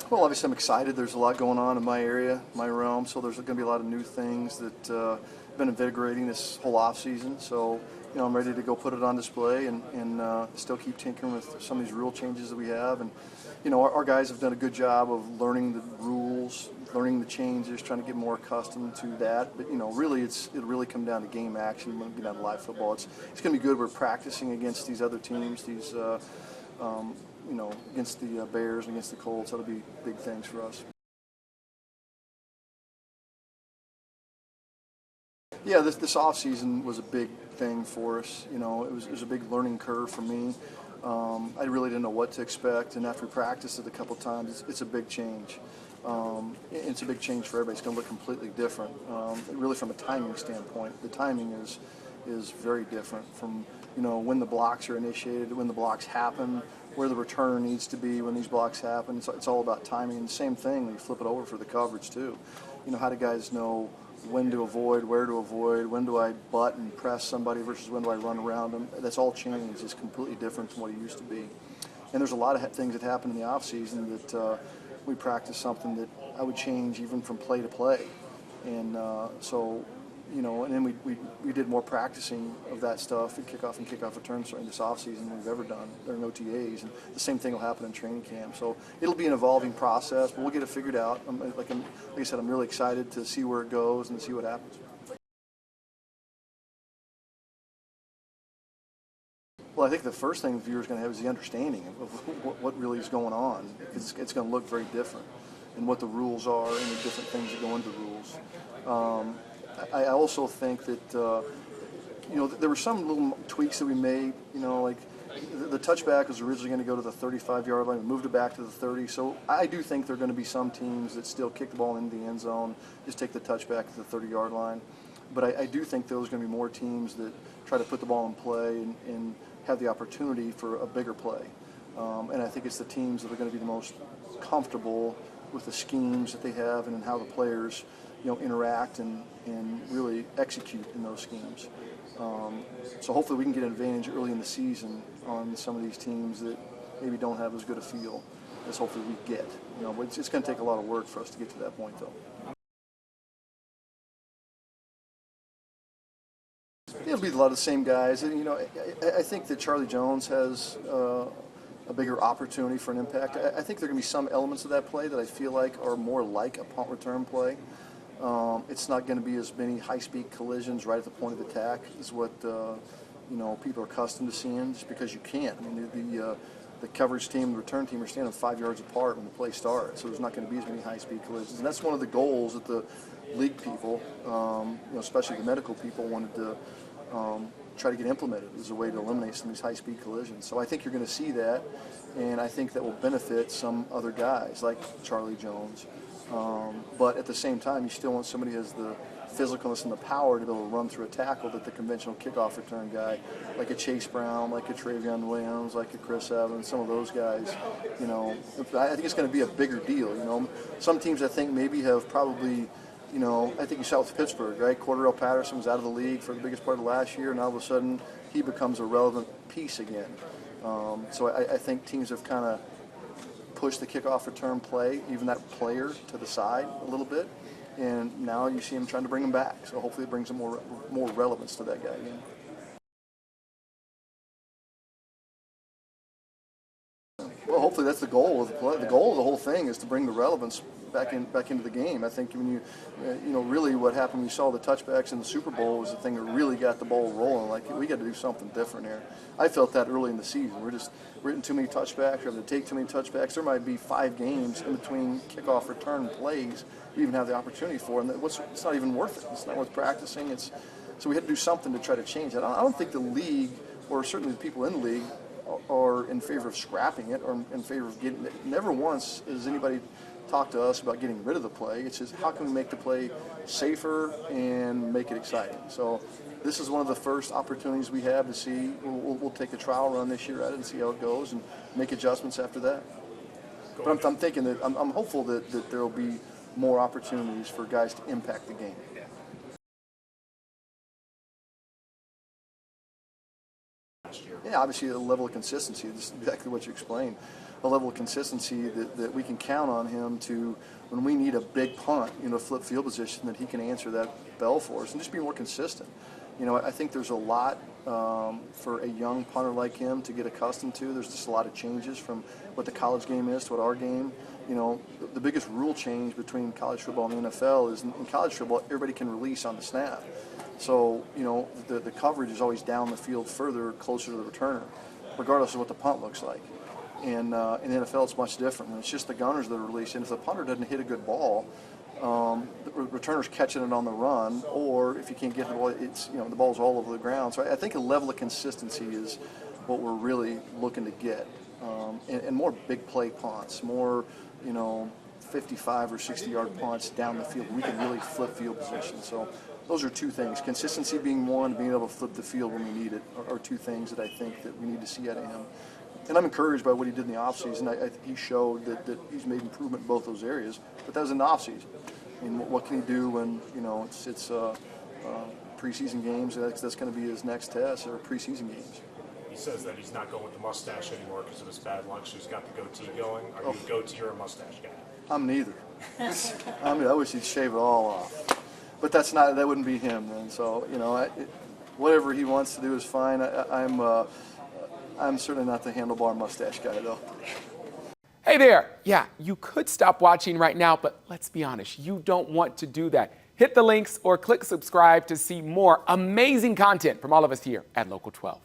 Well, obviously I'm excited. There's a lot going on in my area, my realm, so there's going to be a lot of new things that have been invigorating this whole off season. So, I'm ready to go put it on display and still keep tinkering with some of these rule changes that we have. And, our guys have done a good job of learning the rules, learning the changes, trying to get more accustomed to that. But, really it'll really come down to game action when we get down to live football. It's going to be good. We're practicing against these other teams, against the Bears and against the Colts. That'll be big things for us. Yeah, this offseason was a big thing for us. It was a big learning curve for me. I really didn't know what to expect, and after we practiced it a couple times, it's a big change. It's a big change for everybody. It's going to look completely different. Really, from a timing standpoint, the timing is very different from when the blocks are initiated, when the blocks happen, where the return needs to be when these blocks happen. So it's all about timing. And the same thing when you flip it over for the coverage too. How do guys know when to avoid, where to avoid, when do I butt and press somebody versus when do I run around them? That's all changed. It's completely different from what it used to be. And there's a lot of things that happen in the off season that we practice something that I would change even from play to play. And and then we did more practicing of that stuff, kickoff and kickoff returns during this offseason than we've ever done during OTAs. And the same thing will happen in training camp. So it'll be an evolving process, but we'll get it figured out. Like I said, I'm really excited to see where it goes and to see what happens. Well, I think the first thing the viewer's going to have is the understanding of what really is going on. It's going to look very different, and what the rules are and the different things that go into the rules. I also think that there were some little tweaks that we made. Like the touchback was originally going to go to the 35-yard line. We moved it back to the 30. So I do think there are going to be some teams that still kick the ball into the end zone, just take the touchback to the 30-yard line. But I do think there's going to be more teams that try to put the ball in play and have the opportunity for a bigger play. And I think it's the teams that are going to be the most comfortable with the schemes that they have and how the players interact and really execute in those schemes. So hopefully we can get an advantage early in the season on some of these teams that maybe don't have as good a feel as hopefully we get. But it's going to take a lot of work for us to get to that point, though. It'll be a lot of the same guys. And, I think that Charlie Jones has a bigger opportunity for an impact. I think there are going to be some elements of that play that I feel like are more like a punt return play. It's not going to be as many high-speed collisions right at the point of attack as what people are accustomed to seeing, just because you can't. I mean, the coverage team, the return team are standing 5 yards apart when the play starts, so there's not going to be as many high-speed collisions. And that's one of the goals that the league people, especially the medical people, wanted to try to get implemented as a way to eliminate some of these high-speed collisions. So I think you're going to see that, and I think that will benefit some other guys like Charlie Jones. But at the same time, you still want somebody who has the physicalness and the power to be able to run through a tackle that the conventional kickoff return guy, like a Chase Brown, like a Travion Williams, like a Chris Evans, some of those guys, I think it's going to be a bigger deal. Some teams I think maybe have probably, I think you saw with Pittsburgh, right? Cordarrelle Patterson was out of the league for the biggest part of last year, and all of a sudden he becomes a relevant piece again. So I think teams have kind of push the kickoff return play, even that player, to the side a little bit, and now you see him trying to bring him back. So hopefully it brings more relevance to that guy again. Well, hopefully that's the goal of the play. The goal of the whole thing is to bring the relevance back into the game. I think when really what happened when you saw the touchbacks in the Super Bowl was the thing that really got the ball rolling. Like, we got to do something different here. I felt that early in the season. We're hitting too many touchbacks. We're having to take too many touchbacks. There might be 5 games in between kickoff return plays we even have the opportunity for, and it's not even worth it. It's not worth practicing. So we had to do something to try to change that. I don't think the league, or certainly the people in the league, are in favor of scrapping it or in favor of getting it. Never once has anybody talked to us about getting rid of the play. It's just, how can we make the play safer and make it exciting? So this is one of the first opportunities we have to see. We'll take a trial run this year at it and see how it goes and make adjustments after that. But I'm thinking that I'm hopeful that there will be more opportunities for guys to impact the game. yeah, obviously a level of consistency. This is exactly what you explained. A level of consistency that we can count on him to, when we need a big punt, flip field position, that he can answer that bell for us and just be more consistent. I think there's a lot for a young punter like him to get accustomed to. There's just a lot of changes from what the college game is to what our game. The biggest rule change between college football and the NFL is in college football, everybody can release on the snap. So, the coverage is always down the field further, closer to the returner, regardless of what the punt looks like. And in the NFL, it's much different. It's just the gunners that are releasing. If the punter doesn't hit a good ball, the returner's catching it on the run, or if you can't get the ball, it's the ball's all over the ground. So I think a level of consistency is what we're really looking to get, and more big play punts, more 55 or 60-yard punts down the field. We can really flip field position. So those are two things: consistency being one, being able to flip the field when we need it, are two things that I think that we need to see out of him. And I'm encouraged by what he did in the offseason. He showed that he's made improvement in both those areas, but that was in the offseason. I mean, what can he do when it's preseason games? That's going to be his next test, or preseason games. He says that he's not going with the mustache anymore because of his bad luck, so he's got the goatee going. Are you a goatee or a mustache guy? I'm neither. I wish he'd shave it all off, but that wouldn't be him then. So whatever he wants to do is fine. I'm certainly not the handlebar mustache guy, though. Hey there. Yeah, you could stop watching right now, but let's be honest, you don't want to do that. Hit the links or click subscribe to see more amazing content from all of us here at Local 12.